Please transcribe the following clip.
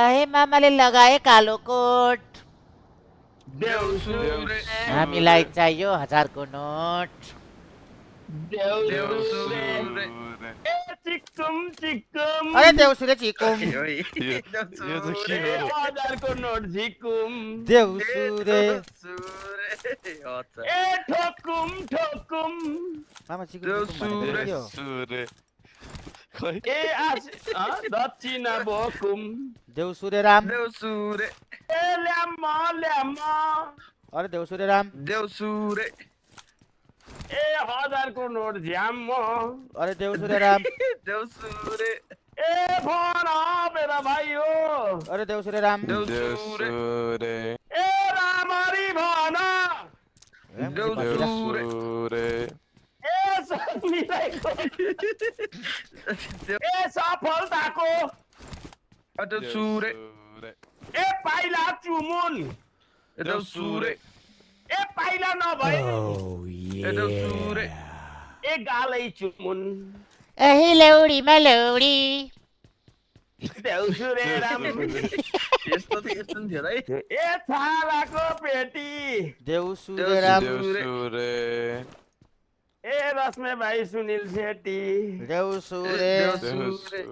अहे मामाले लगाए कालो कोट देउसुरे हामीलाई चाहियो 1000 को नोट देउसुरे ए चिक्कुम चिक्कुम अरे देउसुरे चिकुम यो त के ए हो 1000 को नोट झिकुम देउसुरे ए ठोकुम ठोकुम मामा चिकुम भनेको के हो सुरे खै ए दक्षिणा बोकुम देउसुरे राम देउसुरे ए ल्याम्मा ल्याम्मा अरे देउसुरे राम देउसुरे ए 1000 को नोट झ्याम्म अरे देउसुरे राम देउसुरे ए फोन मेरा भाइ हो अरे देउसुरे राम देउसुरे ए रामरी भन देउसुरे ए समिलाइको ए सफलताको देउसुरे ए पाइला चुमुन देउसुरे ए पाइला नभए देउसुरे ए गालै चुमुन अहे लौडीमा लौडी देउसुरे राम यस्तो त यस्तो नि थियो है ए छालाको पेटी देउसुरे राम देउसुरे ए रश्मे भाइ सुनिल सेठी देउसुरे देउसुरे